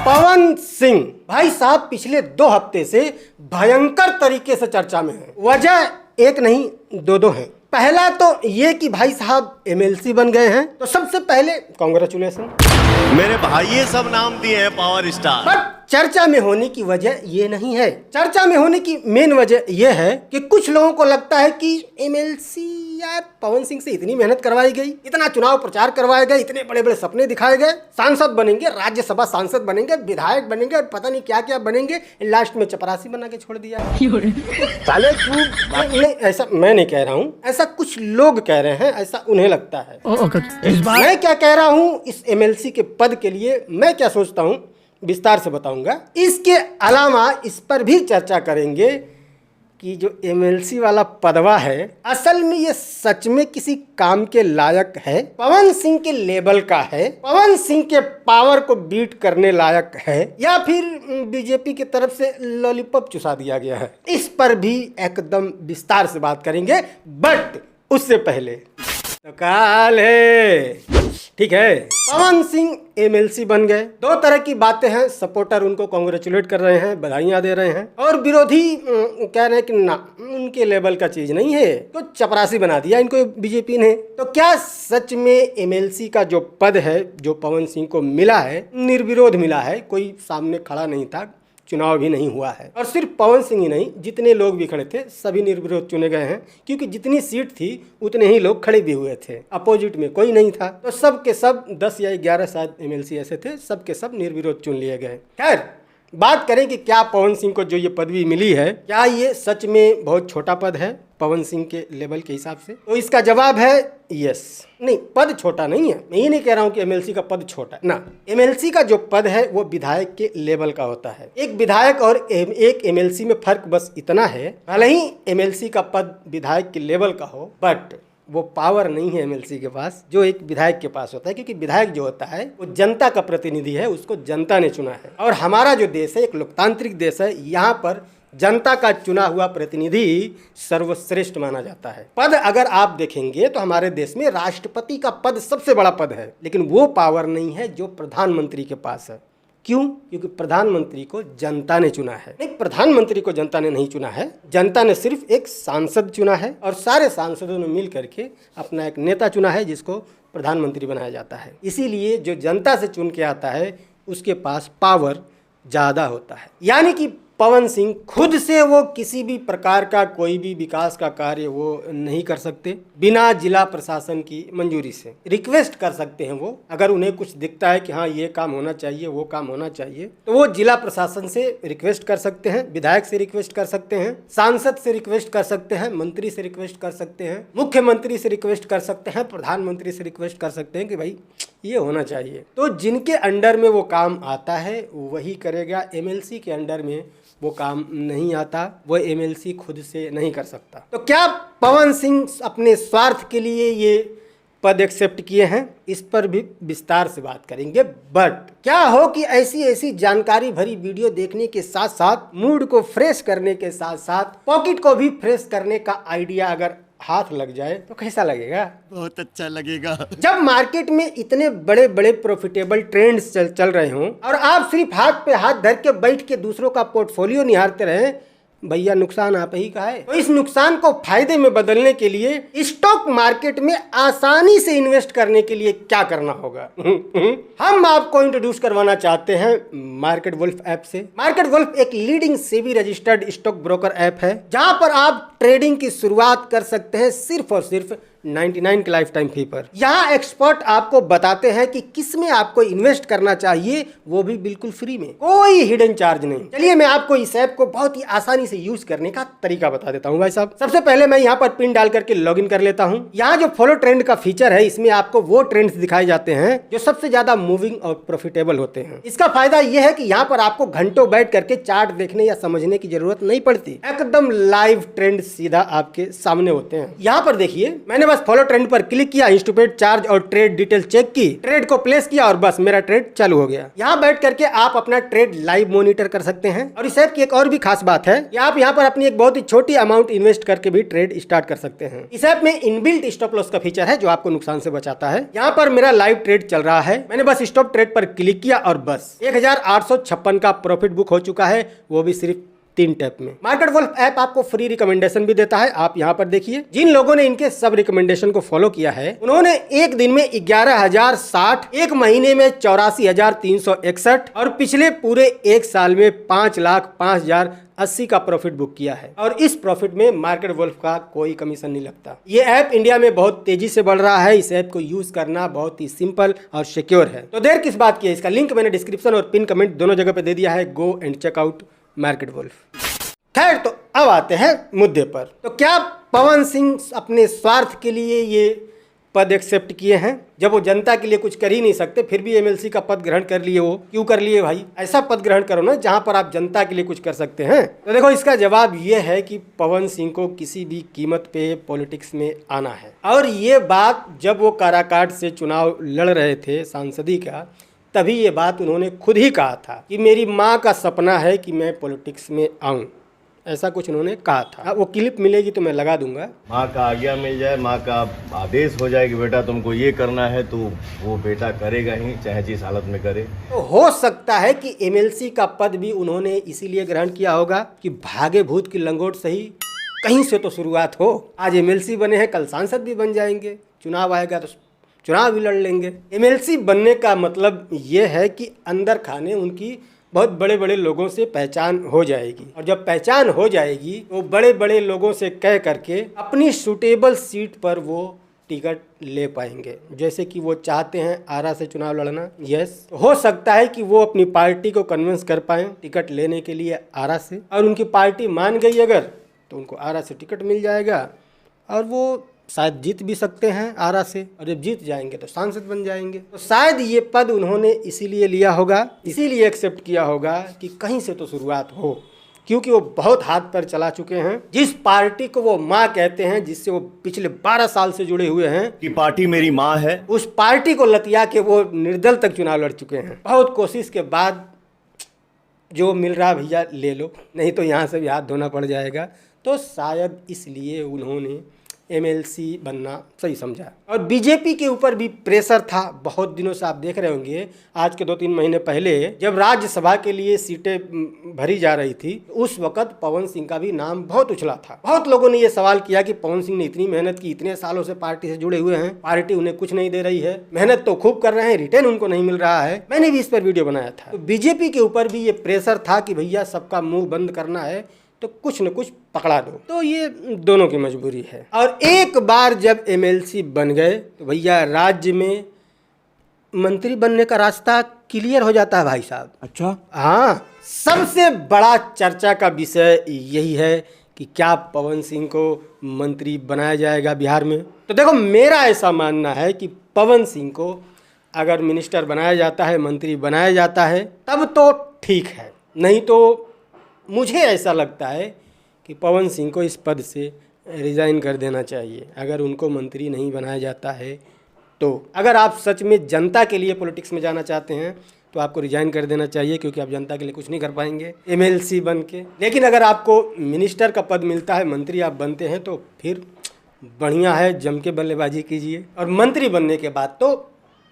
पवन सिंह भाई साहब पिछले 2 हफ्ते से भयंकर तरीके से चर्चा में है। वजह एक नहीं दो हैं। पहला तो ये कि भाई साहब एमएलसी बन गए हैं, तो सबसे पहले कांग्रेचुलेसन। मेरे भाई ये सब नाम दिए हैं पावर स्टार। बट चर्चा में होने की वजह ये नहीं है। चर्चा में होने की मेन वजह यह है कि कुछ लोगों को लगता है कि एमएलसी या पवन सिंह से इतनी मेहनत करवाई गई, इतना चुनाव प्रचार करवाए गए, इतने बड़े बड़े सपने दिखाए गए, सांसद बनेंगे, राज्यसभा सांसद बनेंगे, विधायक बनेंगे और पता नहीं क्या क्या बनेंगे, लास्ट में चपरासी बना के छोड़ दिया। नहीं, ऐसा मैं नहीं कह रहा हूँ, ऐसा कुछ लोग कह रहे हैं, ऐसा उन्हें लगता है। मैं क्या कह रहा हूँ इस एमएलसी के पद के लिए, मैं क्या सोचता हूँ विस्तार से बताऊंगा। इसके अलावा इस पर भी चर्चा करेंगे कि जो एमएलसी वाला पदवा है असल में ये सच में किसी काम के लायक है, पवन सिंह के लेवल का है, पवन सिंह के पावर को बीट करने लायक है, या फिर बीजेपी की तरफ से लॉलीपॉप चुसा दिया गया है। इस पर भी एकदम विस्तार से बात करेंगे। बट उससे पहले तो काल है, ठीक है, पवन सिंह एमएलसी बन गए। 2 तरह की बातें हैं, सपोर्टर उनको कांग्रेचुलेट कर रहे हैं, बधाइयां दे रहे हैं, और विरोधी कह रहे हैं कि ना उनके लेवल का चीज नहीं है, तो चपरासी बना दिया इनको बीजेपी ने। तो क्या सच में एमएलसी का जो पद है जो पवन सिंह को मिला है, निर्विरोध मिला है, कोई सामने खड़ा नहीं था, चुनाव भी नहीं हुआ है, और सिर्फ पवन सिंह ही नहीं जितने लोग भी खड़े थे सभी निर्विरोध चुने गए हैं, क्योंकि जितनी सीट थी उतने ही लोग खड़े भी हुए थे, अपोजिट में कोई नहीं था। तो सब के सब 10 या 11 शायद एमएलसी ऐसे थे, सब के सब निर्विरोध चुन लिए गए। खैर बात करें कि क्या पवन सिंह को जो ये पदवी मिली है, क्या ये सच में बहुत छोटा पद है पवन सिंह के लेवल के हिसाब से? तो इसका जवाब है यस। नहीं, पद छोटा नहीं है, मैं ये नहीं कह रहा हूँ कि एमएलसी का पद छोटा है ना। एमएलसी का जो पद है वो विधायक के लेवल का होता है। एक विधायक और एक एमएलसी में फर्क बस इतना है, भले ही एमएलसी का पद विधायक के लेवल का हो, बट वो पावर नहीं है एमएलसी के पास जो एक विधायक के पास होता है, क्योंकि विधायक जो होता है वो जनता का प्रतिनिधि है, उसको जनता ने चुना है। और हमारा जो देश है एक लोकतांत्रिक देश है, यहाँ पर जनता का चुना हुआ प्रतिनिधि सर्वश्रेष्ठ माना जाता है। पद अगर आप देखेंगे तो हमारे देश में राष्ट्रपति का पद सबसे बड़ा पद है, लेकिन वो पावर नहीं है जो प्रधानमंत्री के पास है। क्यों? क्योंकि प्रधानमंत्री को जनता ने चुना है। नहीं, प्रधानमंत्री को जनता ने नहीं चुना है, जनता ने सिर्फ एक सांसद चुना है, और सारे सांसदों ने मिल करके अपना एक नेता चुना है जिसको प्रधानमंत्री बनाया जाता है। इसीलिए जो जनता से चुन के आता है उसके पास पावर ज़्यादा होता है। यानी कि पवन सिंह खुद से वो किसी भी प्रकार का कोई भी विकास का कार्य वो नहीं कर सकते बिना जिला प्रशासन की मंजूरी से। रिक्वेस्ट कर सकते हैं वो, अगर उन्हें कुछ दिखता है कि हाँ ये काम होना चाहिए, वो काम होना चाहिए, तो वो जिला प्रशासन से रिक्वेस्ट कर सकते हैं, विधायक से रिक्वेस्ट कर सकते हैं, सांसद से रिक्वेस्ट कर सकते हैं, मंत्री से रिक्वेस्ट कर सकते हैं, मुख्यमंत्री से रिक्वेस्ट कर सकते हैं, प्रधानमंत्री से रिक्वेस्ट कर सकते हैं कि भाई ये होना चाहिए। तो जिनके अंडर में वो काम आता है वही करेगा। एमएलसी के अंडर में वो काम नहीं आता, वो एमएलसी खुद से नहीं कर सकता। तो क्या पवन सिंह अपने स्वार्थ के लिए ये पद एक्सेप्ट किए हैं? इस पर भी विस्तार से बात करेंगे। बट क्या हो कि ऐसी जानकारी भरी वीडियो देखने के साथ साथ, मूड को फ्रेश करने के साथ साथ, पॉकेट को भी फ्रेश करने का आइडिया अगर हाथ लग जाए तो कैसा लगेगा? बहुत अच्छा लगेगा। जब मार्केट में इतने बड़े बड़े प्रॉफिटेबल ट्रेंड्स चल रहे हों और आप सिर्फ हाथ पे हाथ धर के बैठ के दूसरों का पोर्टफोलियो निहारते रहे, भैया नुकसान आप ही का है। तो इस नुकसान को फायदे में बदलने के लिए स्टॉक मार्केट में आसानी से इन्वेस्ट करने के लिए क्या करना होगा हम आपको इंट्रोड्यूस करवाना चाहते हैं मार्केट वुल्फ ऐप से। मार्केट वुल्फ एक leading SEBI registered stock broker app है, जहां पर आप ट्रेडिंग की शुरुआत कर सकते हैं सिर्फ और सिर्फ 99 के लाइफ टाइम फी पर। यहाँ एक्सपर्ट आपको बताते हैं कि किस में आपको इन्वेस्ट करना चाहिए, वो भी बिल्कुल फ्री में, कोई हिडन चार्ज नहीं। चलिए मैं आपको इस ऐप को बहुत ही आसानी से यूज करने का तरीका बता देता हूँ भाई साहब। सबसे पहले मैं यहाँ पर पिन डाल करके लॉगिन कर लेता हूँ। यहाँ जो फॉलो ट्रेंड का फीचर है, इसमें आपको वो ट्रेंड्स दिखाए जाते हैं जो सबसे ज्यादा मूविंग और प्रॉफिटेबल होते हैं। इसका फायदा यह है कि यहाँ पर आपको घंटों बैठ करके चार्ट देखने या समझने की जरूरत नहीं पड़ती, एकदम लाइव ट्रेंड सीधा आपके सामने होते हैं। यहाँ पर देखिए, मैंने बस बस फॉलो ट्रेंड पर क्लिक किया, इंस्टूपेड चार्ज और ट्रेड डिटेल चेक की, ट्रेड को प्लेस किया और बस मेरा ट्रेड चालू हो गया। यहाँ बैठ करके आप अपना ट्रेड लाइव मॉनिटर कर सकते हैं। और इस ऐप की एक और भी खास बात है कि आप यहाँ पर अपनी एक बहुत ही छोटी अमाउंट इन्वेस्ट करके भी ट्रेड स्टार्ट कर सकते हैं। इस ऐप में इनबिल्ट स्टॉप लॉस का फीचर है जो आपको नुकसान से बचाता है। यहाँ पर मेरा लाइव ट्रेड चल रहा है, मैंने बस स्टॉप ट्रेड पर क्लिक किया और बस 1856 का प्रॉफिट बुक हो चुका है, वो भी सिर्फ 3 टैप में। मार्केट वुल्फ ऐप आपको फ्री रिकमेंडेशन भी देता है। आप यहाँ पर देखिए, जिन लोगों ने इनके सब रिकमेंडेशन को फॉलो किया है उन्होंने एक दिन में 11,060, एक महीने में 84,361 और पिछले पूरे एक साल में 5,05,080 का प्रॉफिट बुक किया है। और इस प्रॉफिट में मार्केट वुल्फ का कोई कमीशन नहीं लगता। ये ऐप इंडिया में बहुत तेजी से बढ़ रहा है। इस ऐप को यूज करना बहुत ही सिंपल और सिक्योर है। तो देर किस बात की है, इसका लिंक मैंने डिस्क्रिप्शन और पिन कमेंट दोनों जगह पे दे दिया है। Go and checkout market wolf. खैर, तो अब आते हैं मुद्दे पर। तो क्या पवन सिंह अपने स्वार्थ के लिए ये पद एक्सेप्ट किए हैं? जब वो जनता के लिए कुछ कर ही नहीं सकते फिर भी एमएलसी का पद ग्रहण कर लिए, वो क्यों कर लिए भाई? ऐसा पद ग्रहण करो ना जहां पर आप जनता के लिए कुछ कर सकते हैं। तो देखो, इसका जवाब ये है कि पवन सिंह को किसी भी कीमत पे पॉलिटिक्स में आना है। और ये बात जब वो काराकाट से चुनाव लड़ रहे थे सांसदी का, तभी ये बात उन्होंने खुद ही कहा था कि मेरी माँ का सपना है कि मैं पॉलिटिक्स में आऊं। ऐसा कुछ उन्होंने कहा था। वो क्लिप मिलेगी तो मैं लगा दूंगा। माँ का आज्ञा मिल जाए, माँ का आदेश हो जाए कि बेटा तुमको ये करना है, तो वो बेटा करेगा ही, चाहे जिस हालत में करे। तो हो सकता है कि एमएलसी का पद भी उन्होंने इसीलिए ग्रहण किया होगा कि भागे भूत की लंगोट सही, कहीं से तो शुरुआत हो। आज एमएलसी बने हैं, कल सांसद भी बन जाएंगे, चुनाव आएगा तो चुनाव भी लड़ लेंगे। एमएलसी बनने का मतलब ये है कि अंदर खाने उनकी बहुत बड़े बड़े लोगों से पहचान हो जाएगी। और जब पहचान हो जाएगी तो बड़े बड़े लोगों से कह करके अपनी सूटेबल सीट पर वो टिकट ले पाएंगे। जैसे कि वो चाहते हैं आरा से चुनाव लड़ना, यस, हो सकता है कि वो अपनी पार्टी को कन्विंस कर पाएं टिकट लेने के लिए आरा से, और उनकी पार्टी मान गई अगर तो उनको आरा से टिकट मिल जाएगा और वो शायद जीत भी सकते हैं आरा से, और जब जीत जाएंगे तो सांसद बन जाएंगे। तो शायद ये पद उन्होंने इसीलिए लिया होगा, इसीलिए एक्सेप्ट किया होगा कि कहीं से तो शुरुआत हो, क्योंकि वो बहुत हाथ पर चला चुके हैं। जिस पार्टी को वो माँ कहते हैं, जिससे वो पिछले 12 साल से जुड़े हुए हैं कि पार्टी मेरी माँ है, उस पार्टी को लतिया के वो निर्दल तक चुनाव लड़ चुके हैं। बहुत कोशिश के बाद जो मिल रहा भैया ले लो, नहीं तो यहाँ से भी हाथ धोना पड़ जाएगा। तो शायद इसलिए उन्होंने एमएलसी बनना सही समझा। और बीजेपी के ऊपर भी प्रेशर था बहुत दिनों से। आप देख रहे होंगे, आज के 2-3 महीने पहले जब राज्यसभा के लिए सीटें भरी जा रही थी, उस वक्त पवन सिंह का भी नाम बहुत उछला था। बहुत लोगों ने ये सवाल किया कि पवन सिंह ने इतनी मेहनत की, इतने सालों से पार्टी से जुड़े हुए हैं, पार्टी उन्हें कुछ नहीं दे रही है, मेहनत तो खूब कर रहे हैं, रिटर्न उनको नहीं मिल रहा है। मैंने भी इस पर वीडियो बनाया था। तो बीजेपी के ऊपर भी ये प्रेशर था कि भैया सबका मुंह बंद करना है तो कुछ न कुछ पकड़ा दो। तो ये दोनों की मजबूरी है। और एक बार जब एमएलसी बन गए तो भैया राज्य में मंत्री बनने का रास्ता क्लियर हो जाता है भाई साहब। अच्छा, हाँ, सबसे बड़ा चर्चा का विषय यही है कि क्या पवन सिंह को मंत्री बनाया जाएगा बिहार में। तो देखो, मेरा ऐसा मानना है कि पवन सिंह को अगर मिनिस्टर बनाया जाता है, मंत्री बनाया जाता है, तब तो ठीक है, नहीं तो मुझे ऐसा लगता है कि पवन सिंह को इस पद से रिज़ाइन कर देना चाहिए अगर उनको मंत्री नहीं बनाया जाता है। तो अगर आप सच में जनता के लिए पॉलिटिक्स में जाना चाहते हैं तो आपको रिज़ाइन कर देना चाहिए, क्योंकि आप जनता के लिए कुछ नहीं कर पाएंगे एमएलसी बन के। लेकिन अगर आपको मिनिस्टर का पद मिलता है, मंत्री आप बनते हैं, तो फिर बढ़िया है, जम के बल्लेबाजी कीजिए। और मंत्री बनने के बाद तो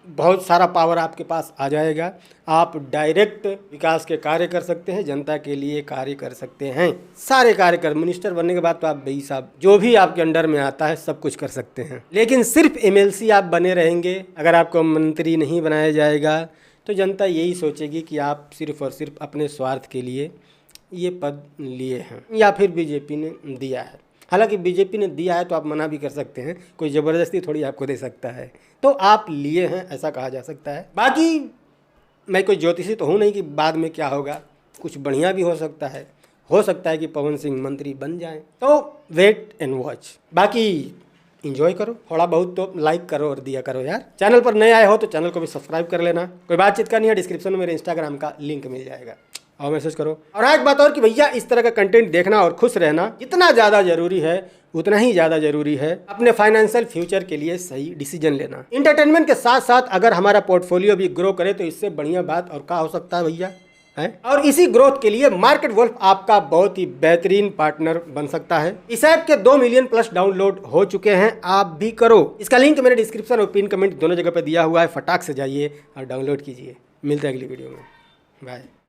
बहुत सारा पावर आपके पास आ जाएगा। आप डायरेक्ट विकास के कार्य कर सकते हैं, जनता के लिए कार्य कर सकते हैं, सारे कार्य कर। मिनिस्टर बनने के बाद तो आप भाई साहब जो भी आपके अंडर में आता है सब कुछ कर सकते हैं। लेकिन सिर्फ एमएलसी आप बने रहेंगे, अगर आपको मंत्री नहीं बनाया जाएगा तो जनता यही सोचेगी कि आप सिर्फ और सिर्फ अपने स्वार्थ के लिए ये पद लिए हैं, या फिर बीजेपी ने दिया है। हालांकि बीजेपी ने दिया है तो आप मना भी कर सकते हैं, कोई ज़बरदस्ती थोड़ी आपको दे सकता है, तो आप लिए हैं ऐसा कहा जा सकता है। बाकी मैं कोई ज्योतिषी तो हूँ नहीं कि बाद में क्या होगा, कुछ बढ़िया भी हो सकता है कि पवन सिंह मंत्री बन जाएं। तो वेट एंड वॉच। बाकी एंजॉय करो, थोड़ा बहुत तो लाइक करो और दिया करो यार। चैनल पर नए आए हो तो चैनल को भी सब्सक्राइब कर लेना। कोई बातचीत करनी है, डिस्क्रिप्शन में मेरे इंस्टाग्राम का लिंक मिल जाएगा। आओ मैसेज करो। और एक बात और कि भैया इस तरह का कंटेंट देखना और खुश रहना जितना ज़्यादा जरूरी है उतना ही ज़्यादा जरूरी है अपने फाइनेंशियल फ्यूचर के लिए सही डिसीजन लेना। इंटरटेनमेंट के साथ साथ अगर हमारा पोर्टफोलियो भी ग्रो करे तो इससे बढ़िया बात और क्या हो सकता है भैया है। और इसी ग्रोथ के लिए मार्केट वुल्फ आपका बहुत ही बेहतरीन पार्टनर बन सकता है। इस ऐप के 2 मिलियन प्लस डाउनलोड हो चुके हैं, आप भी करो। इसका लिंक मैंने डिस्क्रिप्शन और पिन कमेंट दोनों जगह पे दिया हुआ है, फटाक से जाइए और डाउनलोड कीजिए। मिलते हैं अगली वीडियो में, बाय।